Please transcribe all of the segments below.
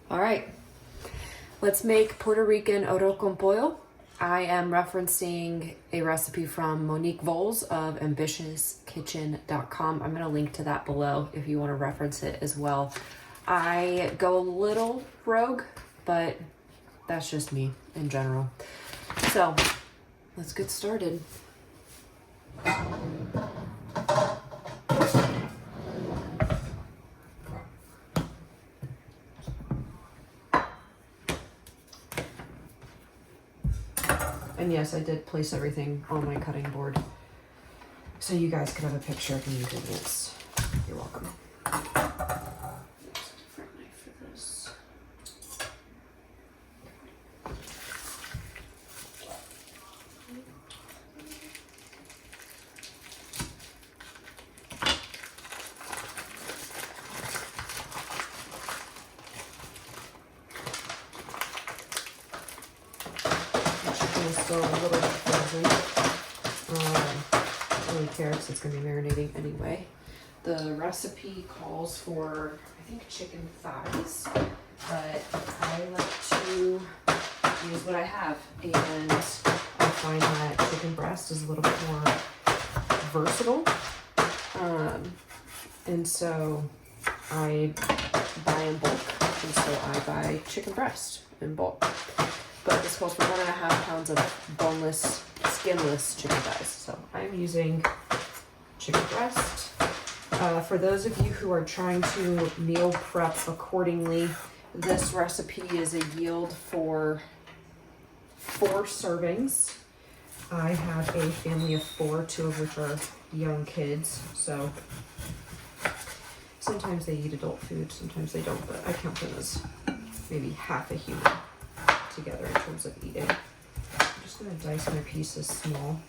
All right, let's make Puerto Rican arroz con pollo. I am referencing a recipe from Monique Voles of ambitiouskitchen.com. I'm going to link to that below if you want to reference it as well. I go a little rogue, but that's just me in general. So let's get started. And yes, I did place everything on my cutting board so you guys could have a picture of the ingredients. You're welcome. Different knife for this. Still a little bit frozen. I don't really care because it's going to be marinating anyway. The recipe calls for, I think, chicken thighs, but I like to use what I have, and I find that chicken breast is a little bit more versatile, and so I buy in bulk, and so I buy chicken breast in bulk. But this calls for 1.5 pounds of boneless, skinless chicken thighs. So I'm using chicken breast. For those of you who are trying to meal prep accordingly, this recipe is a yield for 4 servings. I have a family of 4, 2 of which are young kids. So sometimes they eat adult food, sometimes they don't, but I count them as maybe half a human together in terms of eating. I'm just going to dice my pieces small.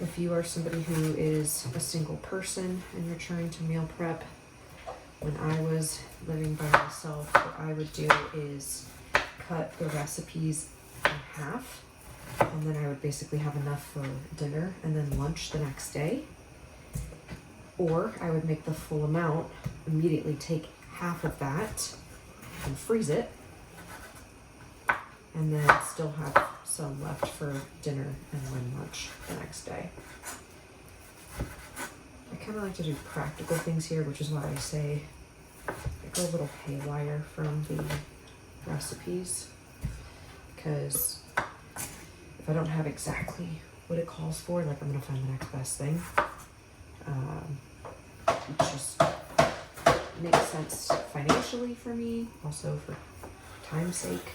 If you are somebody who is a single person and you're trying to meal prep, when I was living by myself, what I would do is cut the recipes in half, and then I would basically have enough for dinner and then lunch the next day. Or I would make the full amount, immediately take half of that and freeze it, and then still have some left for dinner and then lunch the next day. I kind of like to do practical things here, which is why I say I go a little haywire from the recipes, because if I don't have exactly what it calls for, like, I'm gonna find the next best thing. It just makes sense financially for me, also for time's sake.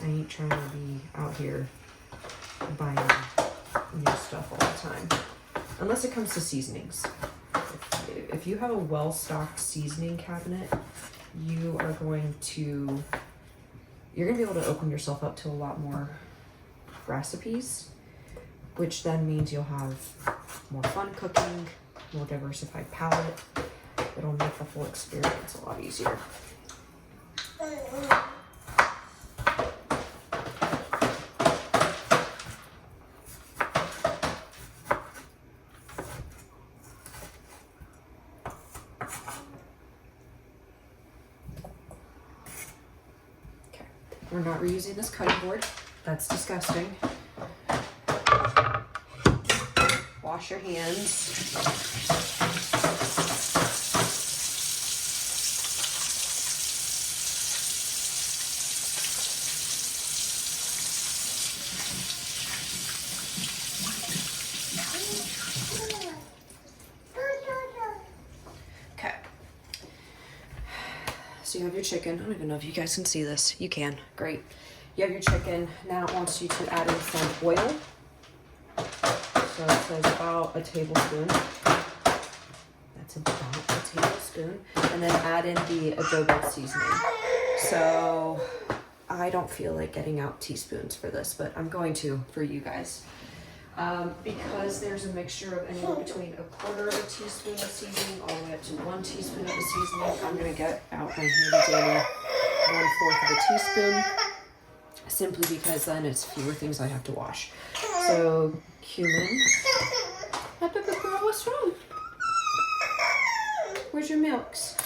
I ain't trying to be out here buying new stuff all the time, unless it comes to seasonings. If you have a well-stocked seasoning cabinet, you're going to be able to open yourself up to a lot more recipes, which then means you'll have more fun cooking, more diversified palette. It'll make the whole experience a lot easier. Okay, we're not reusing this cutting board. That's disgusting. Wash your hands. Okay. So you have your chicken. I don't even know if you guys can see this. You can. Great. You have your chicken. Now it wants you to add in some oil. So it says about a tablespoon. That's about a tablespoon. And then add in the adobo seasoning. So I don't feel like getting out teaspoons for this, but I'm going to for you guys. Because there's a mixture of anywhere between 1/4 teaspoon of seasoning all the way up to 1 teaspoon of the seasoning, I'm going to get out my handy dandy 1/4 of a teaspoon, simply because then it's fewer things I have to wash. So cumin. Hi, Pepper Girl, what's wrong? your milks.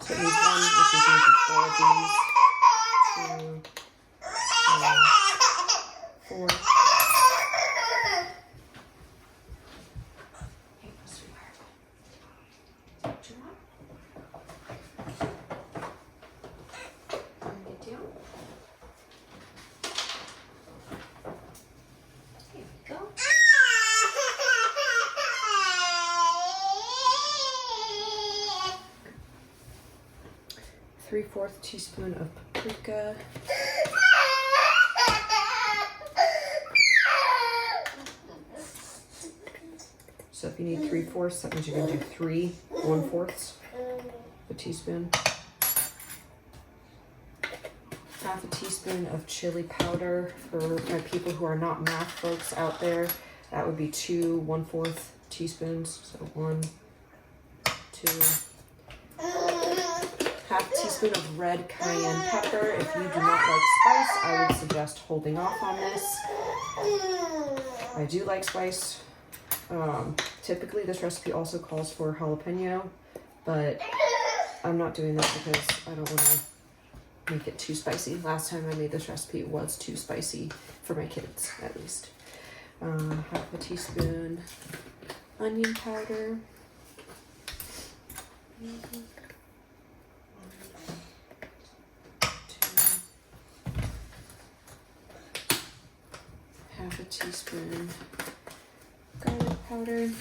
So it needs one, which is going to be 4 of these. 2, 3, 4. Hey, sweetheart. What you want? Get down. Here we go. 3/4 teaspoon of paprika. So if you need 3/4, that means you're gonna do 3 1/4 a teaspoon. Half a teaspoon of chili powder. For my people who are not math folks out there, that would be 2 1/4 teaspoons. So 1, 2. Half a teaspoon of red cayenne pepper. If you do not like spice, I would suggest holding off on this. I do like spice. Typically this recipe also calls for jalapeno, but I'm not doing that because I don't want to make it too spicy. Last time I made this recipe, it was too spicy for my kids, at least. Half a teaspoon onion powder. Half a teaspoon garlic powder.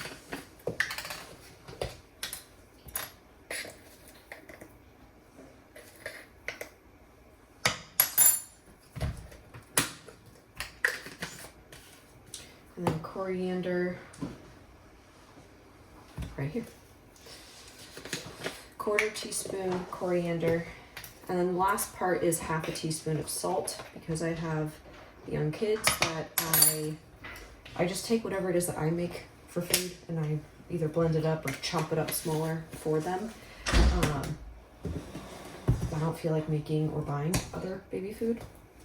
And then coriander right here. 1/4 teaspoon coriander. And then the last part is half a teaspoon of salt, because I have young kids that I just take whatever it is that I make for food and I either blend it up or chop it up smaller for them. I don't feel like making or buying other baby food.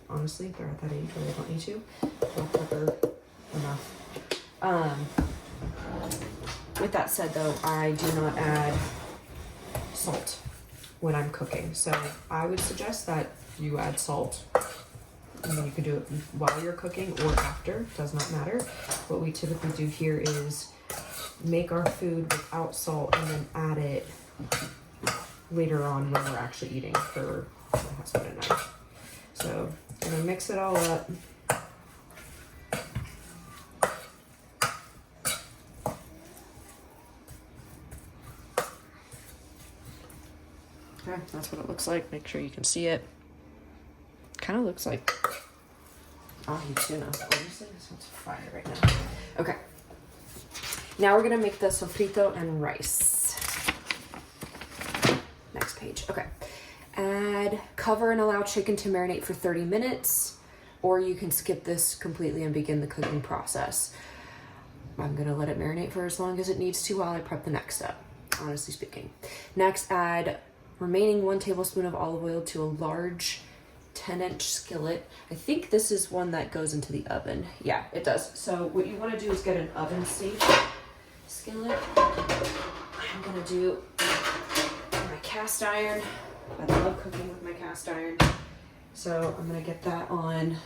Honestly, they're at that age where they don't need to. Black pepper, enough. With that said though, I do not add salt when I'm cooking. So I would suggest that you add salt. And then you can do it while you're cooking or after, does not matter. What we typically do here is make our food without salt and then add it later on when we're actually eating for my husband and I. So I'm gonna mix it all up. Okay, that's what it looks like. Make sure you can see it. Kind of looks like ahi tuna. Honestly, this one's fire right now. Okay. Now we're gonna make the sofrito and rice. Next page. Okay. Add, cover and allow chicken to marinate for 30 minutes, or you can skip this completely and begin the cooking process. I'm gonna let it marinate for as long as it needs to while I prep the next step, honestly speaking. Next, add remaining 1 tablespoon of olive oil to a large 10-inch skillet. I think this is one that goes into the oven. Yeah, it does. So what you want to do is get an oven safe skillet. I'm gonna do my cast iron. I love cooking with my cast iron. So I'm gonna get that on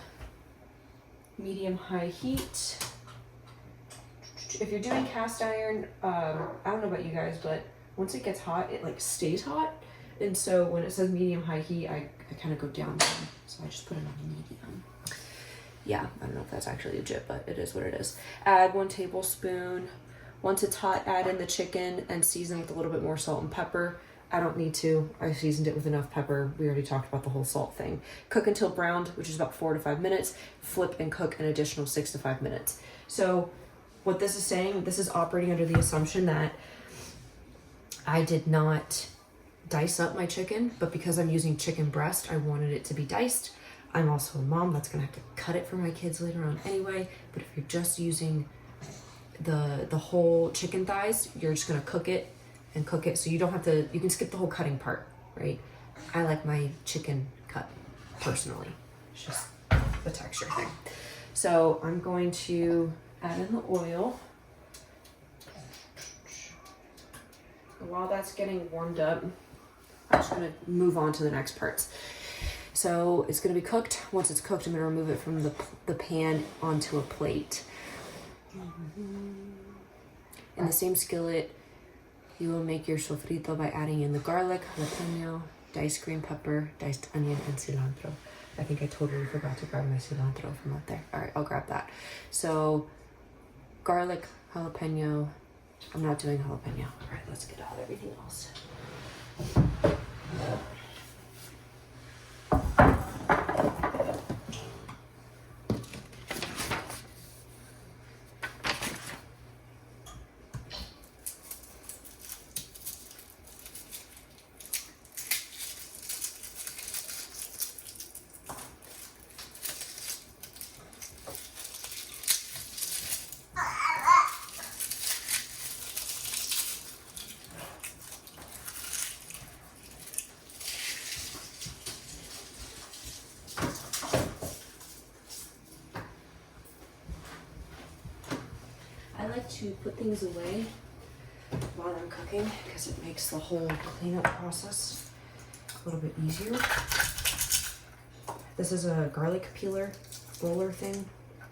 medium-high heat. If you're doing cast iron, I don't know about you guys, but once it gets hot, it like stays hot. And so when it says medium-high heat, I kind of go down. So I just put it on medium. Yeah, I don't know if that's actually legit, but it is what it is. Add 1 tablespoon. Once it's hot, add in the chicken and season with a little bit more salt and pepper. I don't need to. I seasoned it with enough pepper. We already talked about the whole salt thing. Cook until browned, which is about 4 to 5 minutes. Flip and cook an additional 6 to 5 minutes. So what this is saying, this is operating under the assumption that I did not dice up my chicken, but because I'm using chicken breast, I wanted it to be diced. I'm also a mom that's gonna have to cut it for my kids later on anyway, but if you're just using the whole chicken thighs, you're just gonna cook it and cook it, so you don't have to, you can skip the whole cutting part, right? I like my chicken cut personally. It's just the texture thing. So I'm going to add in the oil. while that's getting warmed up, I'm just gonna move on to the next parts. So it's gonna be cooked. Once it's cooked, I'm gonna remove it from the pan onto a plate. In the same skillet, you will make your sofrito by adding in the garlic, jalapeno, diced green pepper, diced onion, and cilantro. I think I totally forgot to grab my cilantro from up there. All right, I'll grab that. So garlic, jalapeno. I'm not doing jalapeno. All right, let's get out everything else. I like to put things away while I'm cooking because it makes the whole cleanup process a little bit easier. This is a garlic peeler roller thing.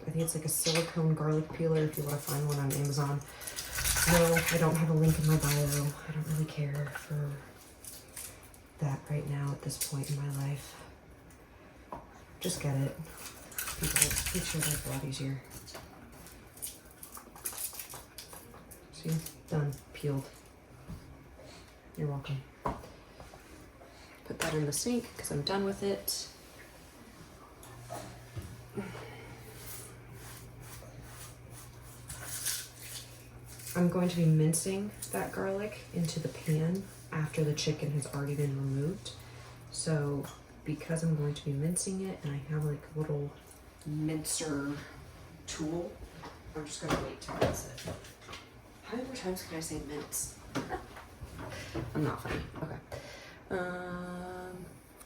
I think it's like a silicone garlic peeler if you want to find one on Amazon. No, I don't have a link in my bio. I don't really care for that right now at this point in my life. Just get it. Makes your life a lot easier. See? Done. Peeled. You're welcome. Put that in the sink because I'm done with it. I'm going to be mincing that garlic into the pan after the chicken has already been removed. So because I'm going to be mincing it and I have like a little mincer tool, I'm just gonna wait to mince it. How many more times can I say mince? I'm not funny. Okay.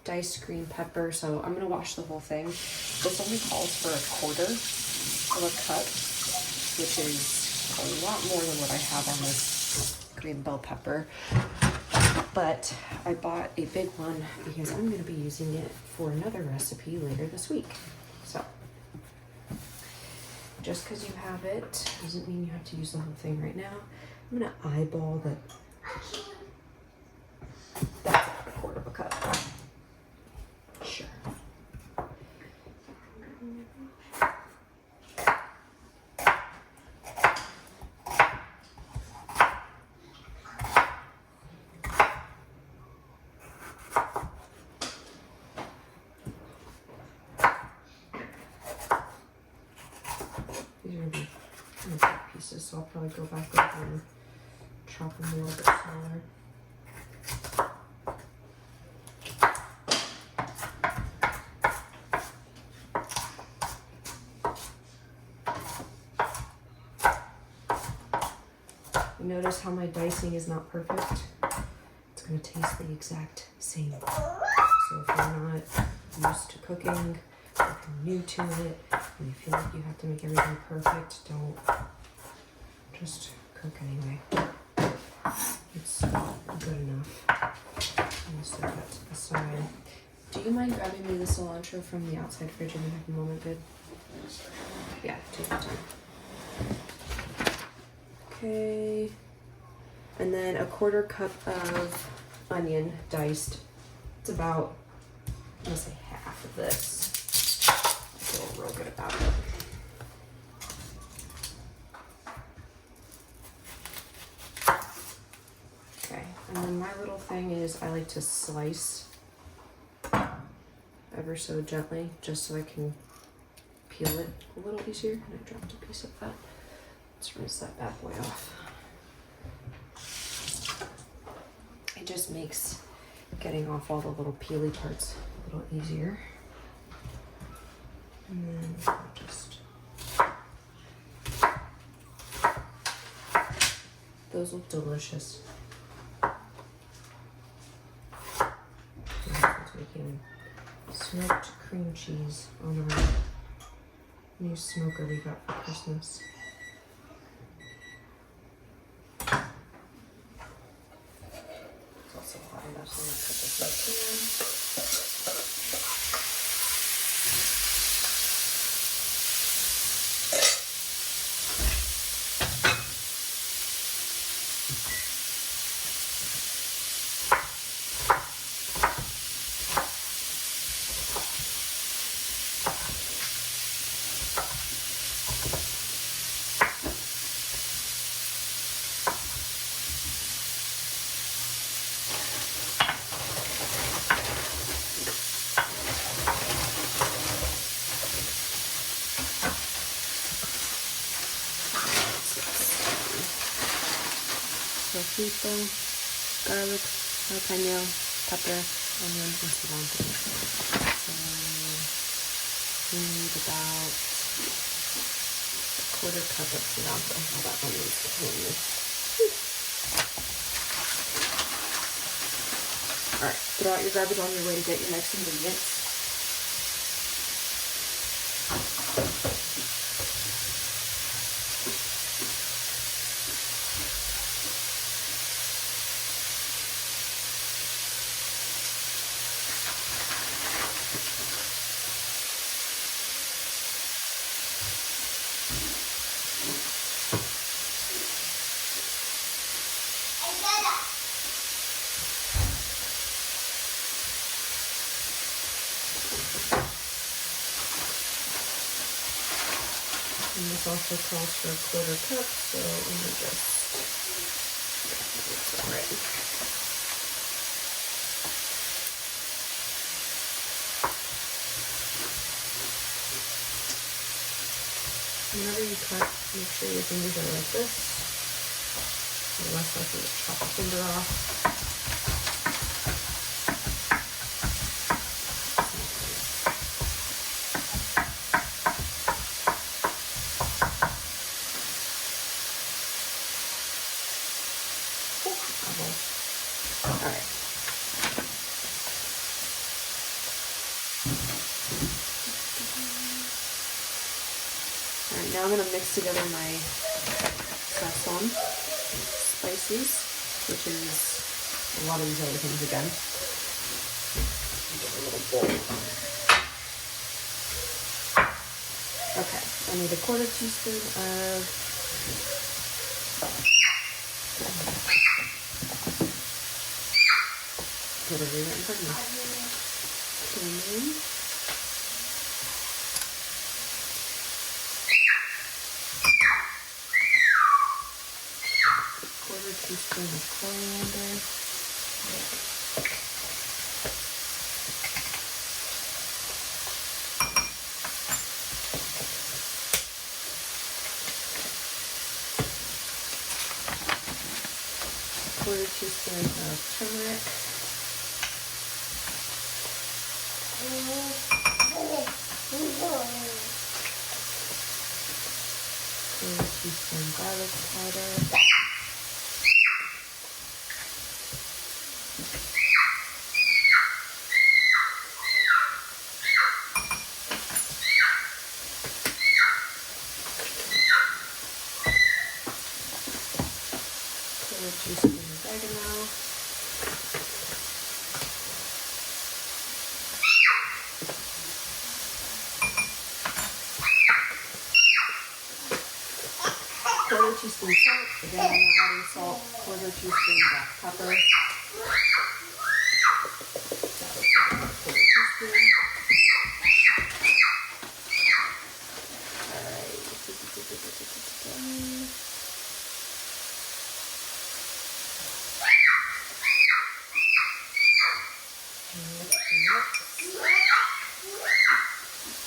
Diced green pepper. So I'm gonna wash the whole thing. This only calls for 1/4 of a cup, which is a lot more than what I have on this green bell pepper. But I bought a big one because I'm gonna be using it for another recipe later this week. So just because you have it doesn't mean you have to use the whole thing right now. I'm gonna eyeball that. That's about 1/4 of a cup. Sure. These are gonna be kind of big pieces, so I'll probably go back over and chop them a little bit smaller. You notice how my dicing is not perfect? It's gonna taste the exact same. So if you're not used to cooking, if you're new to it, and you feel like you have to make everything perfect, don't. Just cook anyway. It's good enough. I'm gonna set that to the side. Do you mind grabbing me the cilantro from the outside fridge when you have a moment, babe? Yeah, take your time. Okay. And then 1/4 cup of onion diced. It's about, I'm gonna say half of this. I feel real good about it. Okay, and then my little thing is I like to slice ever so gently just so I can peel it a little easier. And I dropped a piece of that. Let's rinse that bad boy off. It just makes getting off all the little peely parts a little easier. And then I'll just, those look delicious. It's making smoked cream cheese on our new smoker we got for Christmas. I'm just gonna put this in the pan. Sofrito, garlic, jalapeno, pepper, onion, and cilantro. So we need about a quarter cup of cilantro. All that onion's killing me. Alright, throw out your garbage on your way to get your next ingredients. And this also calls for a quarter cup, so let me just get that right. Whenever you cut, make sure your fingers are like this. You're less likely to chop a finger off. Alright. Alright, now I'm going to mix together my sazon spices, which is a lot of these other things again. Get a little bowl. Okay, I need a quarter teaspoon of whatever you're in front of me. Cumin. Quarter teaspoon of coriander. Quarter teaspoon of turmeric. Quarter teaspoon garlic powder. Quarter teaspoon oregano. Quarter teaspoon salt. Again, I'm not adding salt. Quarter teaspoon black pepper. That was about a quarter teaspoon. Alright.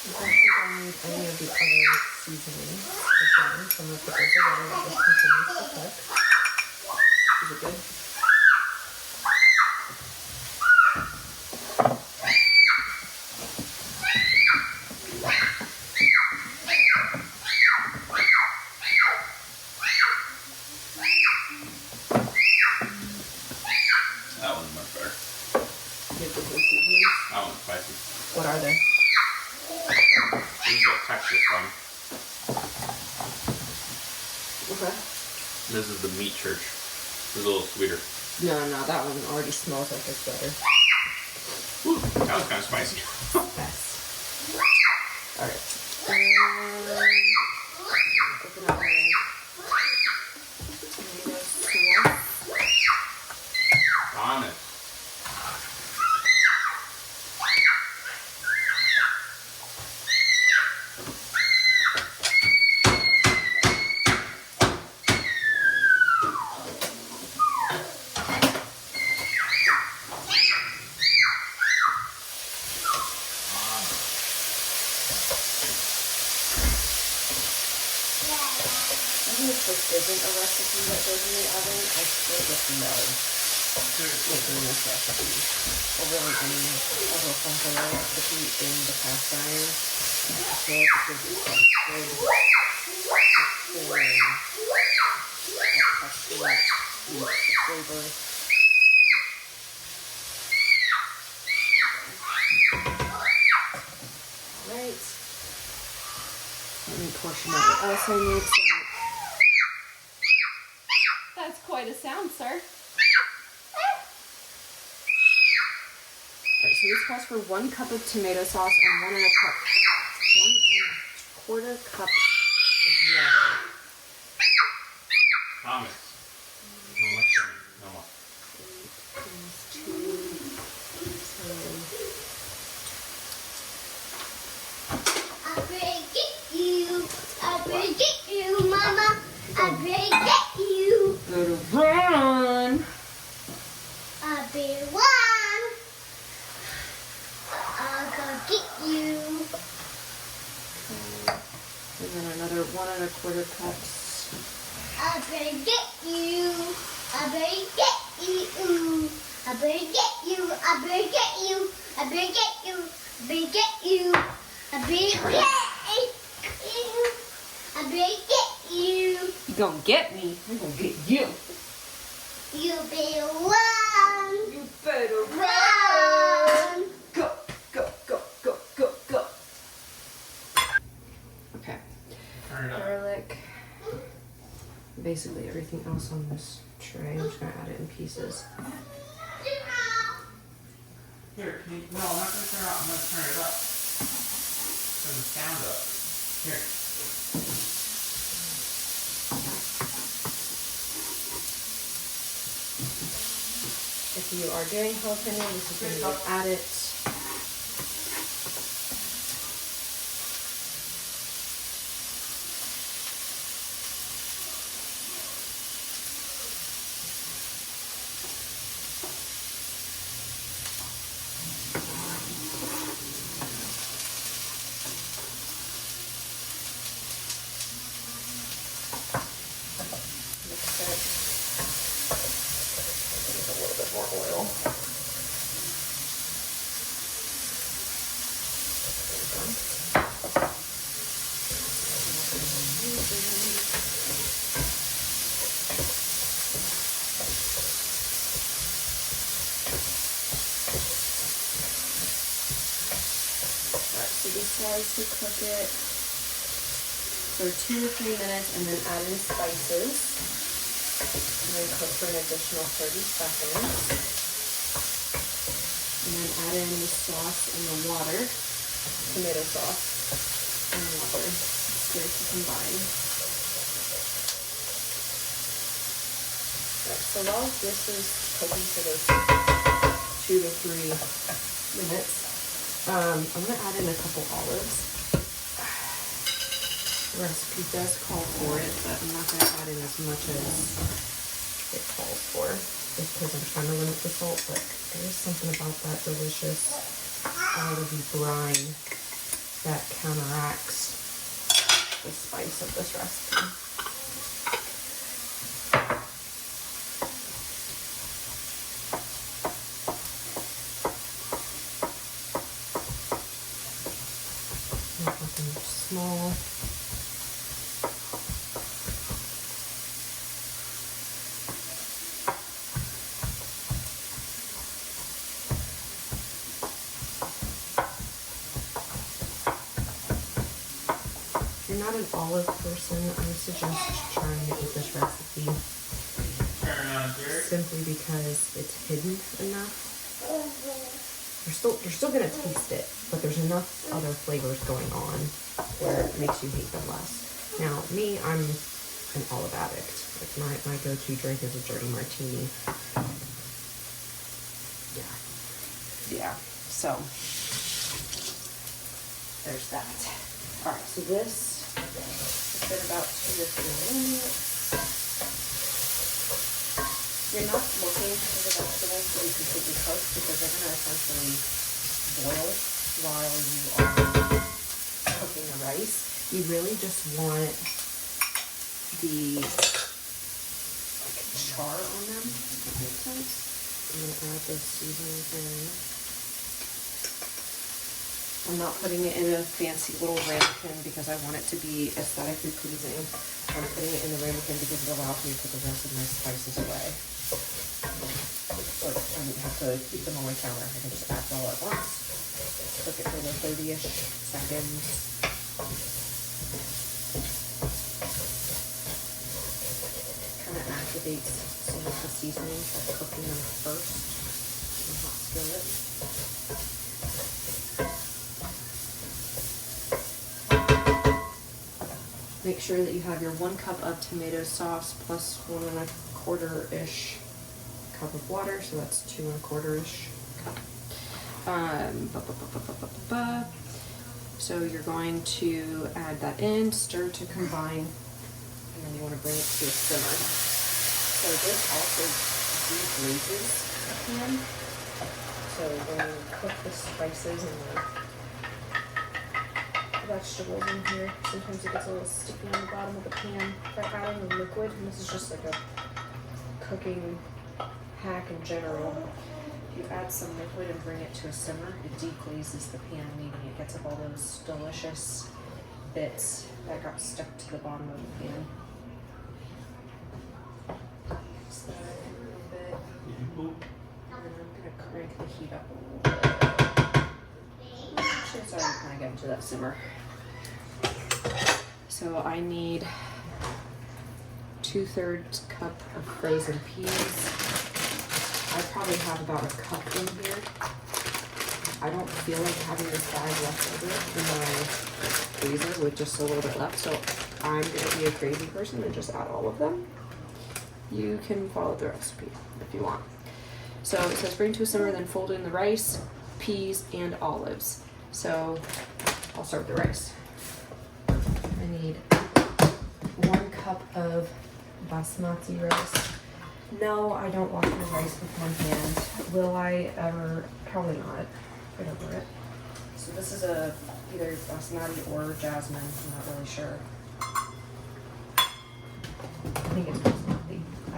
I don't think I need any of the other seasonings. Again, some of the things are that just continues to cook. Is it good? That one's much better. Give different seasonings. That one's spicy. What are they? This is a Texas one. Okay. This is the meat church. It's a little sweeter. No, that one already smells like it's better. Ooh, that was kind of spicy. Yes. Alright. Open up my tomato sauce. Honest. Even if this isn't a recipe that goes in the oven, I still just love making this recipe. Or really any other Pollo recipe in the cast iron. I feel like it gives it some good pouring, that texture, the flavor. Alright. Let me portion out what else I need. So that's quite a sound, sir. Alright, so this calls for 1 cup of tomato sauce and 1 1/4 cup of water. Thomas. No more sharing. No more. 8 I'll bring you, Mama. I'll bring you. Good run. I'll be one. I'll go get you. And then another 1 1/4 cups. I'll bring you. I'll bring you. I'll bring you. I'll bring you. I'll bring you. I'll bring you. I'll bring you. I'll bring you. You gonna get me? I'm gonna get you. You better run. You better Run. Go, go, go, go, go, go. Okay. Turn it up. Garlic. Basically everything else on this tray. I'm just gonna add it in pieces. Here, can you, no, I'm not going to turn it up. I'm going to turn it up. Turn the sound up. Here. If you are doing jalapeno, this is when you add it. Mix it. With a little bit more oil. Alright, so decide to cook it for 2 to 3 minutes and then add in spices. And then cook for an additional 30 seconds. And then add in the sauce and the water, tomato sauce and water. Stir to combine. Alright, so while this is cooking for those 2 to 3 minutes, I'm gonna add in a couple olives. The recipe does call for it, but I'm not gonna add in as much as it calls for, just because I'm trying to limit the salt, but there is something about that delicious olive-y brine that counteracts the spice of this recipe. Nothing small. If you're not an olive person, I would suggest trying it with this recipe. Turn on, Jared. simply because it's hidden enough. You're still gonna taste it, but there's enough other flavors going on where it makes you hate them less. Now, me, I'm an olive addict. Like my go-to drink is a dirty martini. Yeah. So there's that. All right. So this has been about 2 to 3 minutes. You're not looking for the vegetables to be completely cooked because they're going to essentially boil while you are cooking the rice. You really just want the char on them, if that makes sense. I'm going to add this seasoning in. I'm not putting it in a fancy little ramekin because I want it to be aesthetically pleasing. I'm putting it in the ramekin because it allows me to put the rest of my spices away. So I don't have to keep them on my counter. I can just add it all at once. Cook it for the 30-ish seconds. Kind of activates some of the seasoning by cooking them first in a hot skillet. Make sure that you have your 1 cup of tomato sauce plus 1 1/4-ish cup of water, so that's 2 1/4-ish cup. So you're going to add that in, stir to combine, and then you want to bring it to a simmer. So this also deglazes the pan. So when you cook the spices and the vegetables in here, sometimes it gets a little sticky on the bottom of the pan by adding the liquid, and this is just like a cooking hack in general. If you add some liquid and bring it to a simmer, it deglazes the pan, meaning it gets up all those delicious bits that got stuck to the bottom of the pan. Mix that in a little bit. And then I'm going to crank the heat up a little bit. Actually, it's already kind of getting to that simmer. So I need 2/3 cup of frozen peas. I probably have about a cup in here. I don't feel like having this bag left over in my freezer with just a little bit left, so I'm gonna be a crazy person and just add all of them. You can follow the recipe if you want. So it says bring to a simmer, then fold in the rice, peas, and olives. So I'll start with the rice. I need 1 cup of basmati rice. No, I don't wash my rice with one hand. Will I ever? Probably not. Get over it. So this is either basmati or jasmine. I'm not really sure. I think it's basmati. I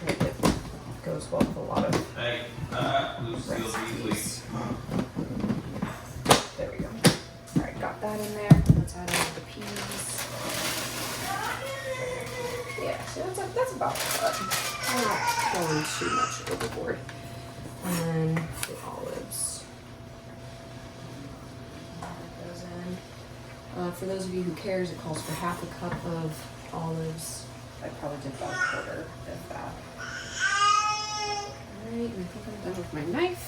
think it goes well with a lot of recipes. There we go. All right, got that in there. Let's add in the peas. Yeah, so that's about it. I'm not going too much overboard. And then the olives. That goes in. For those of you who cares, it calls for 1/2 cup of olives. I probably did about 1/4 of that. Alright, and I think I'm done with my knife.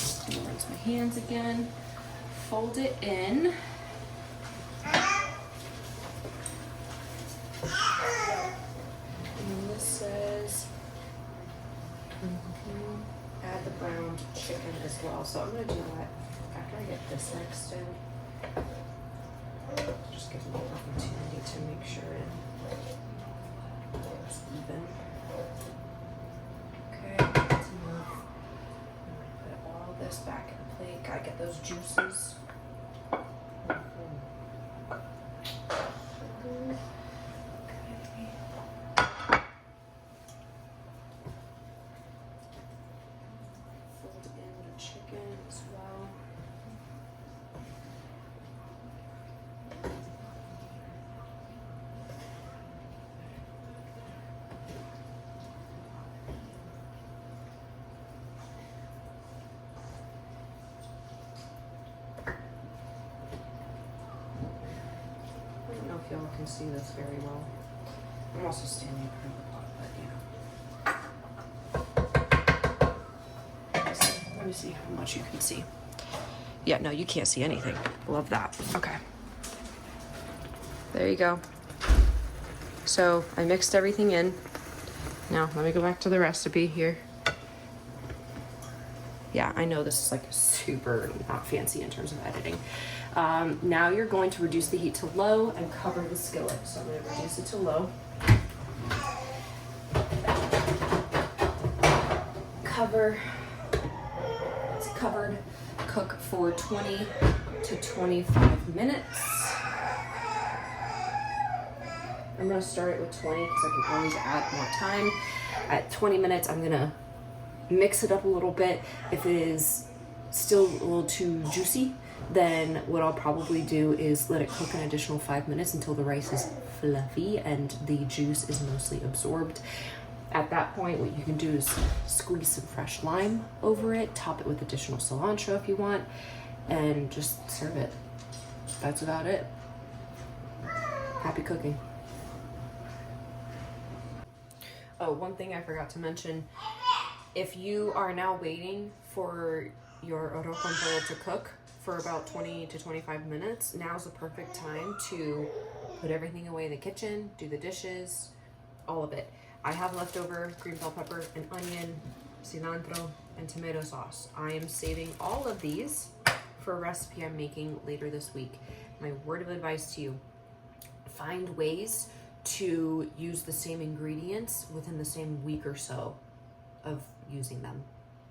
Just gonna rinse my hands again. Fold it in. And this says add the browned chicken as well. So I'm going to do that after I get this mixed in. Just give me an opportunity to make sure it's even. Okay, that's enough. I'm going to put all this back in the plate. Gotta get those juices. As well. I don't know if y'all can see this very well. I'm I'm also standing in the pot, but you know. Let me see how much you can see. Yeah, no, you can't see anything. Love that. Okay. There you go. So I mixed everything in. Now let me go back to the recipe here. Yeah, I know this is like super not fancy in terms of editing. Now you're going to reduce the heat to low and cover the skillet. So I'm going to reduce it to low. Cover. It's covered. Cook for 20 to 25 minutes. I'm going to start it with 20 because I can always add more time. At 20 minutes, I'm going to mix it up a little bit. If it is still a little too juicy, then what I'll probably do is let it cook an additional 5 minutes until the rice is fluffy and the juice is mostly absorbed. At that point, what you can do is squeeze some fresh lime over it, top it with additional cilantro if you want, and just serve it. That's about it. Happy cooking. Oh, one thing I forgot to mention. If you are now waiting for your arroz con pollo to cook for about 20 to 25 minutes, now's the perfect time to put everything away in the kitchen, do the dishes, all of it. I have leftover green bell pepper and onion, cilantro, and tomato sauce. I am saving all of these for a recipe I'm making later this week. My word of advice to you, find ways to use the same ingredients within the same week or so of using them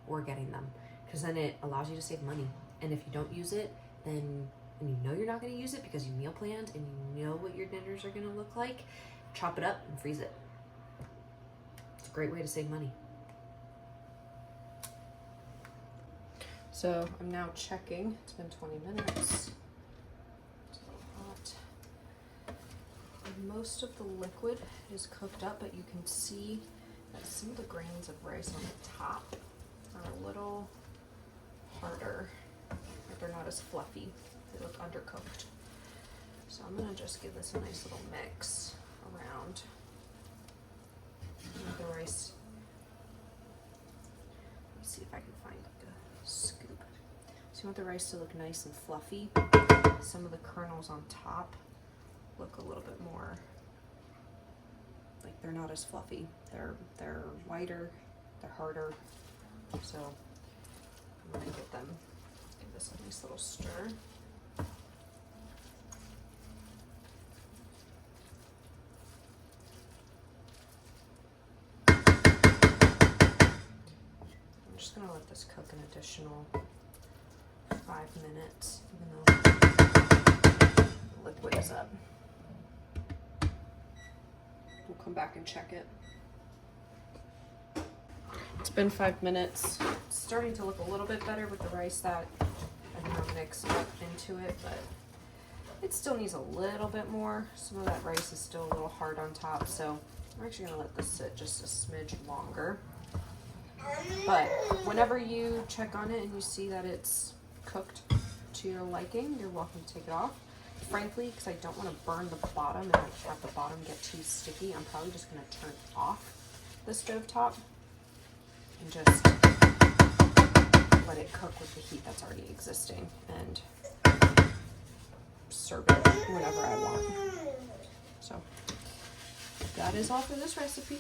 or getting them, because then it allows you to save money. And if you don't use it, then, and you know you're not going to use it because you meal planned and you know what your dinners are going to look like, chop it up and freeze it. It's a great way to save money. So I'm now checking. It's been 20 minutes. It's a little hot. Most of the liquid is cooked up, but you can see that some of the grains of rice on the top are a little harder. Like they're not as fluffy. They look undercooked. So I'm gonna just give this a nice little mix around. With the rice. Let me see if I can find like a scoop. So you want the rice to look nice and fluffy. Some of the kernels on top look a little bit more like they're not as fluffy. They're whiter, they're harder. So I'm gonna give this a nice little stir. I'm just gonna let this cook an additional 5 minutes, even though the liquid is up. We'll come back and check it. It's been 5 minutes. It's starting to look a little bit better with the rice that I've now mixed up into it, but it still needs a little bit more. Some of that rice is still a little hard on top, so I'm actually gonna let this sit just a smidge longer. But whenever you check on it and you see that it's cooked to your liking, you're welcome to take it off. Frankly, because I don't want to burn the bottom and have the bottom get too sticky, I'm probably just going to turn off the stove top and just let it cook with the heat that's already existing and serve it whenever I want. So that is all for this recipe.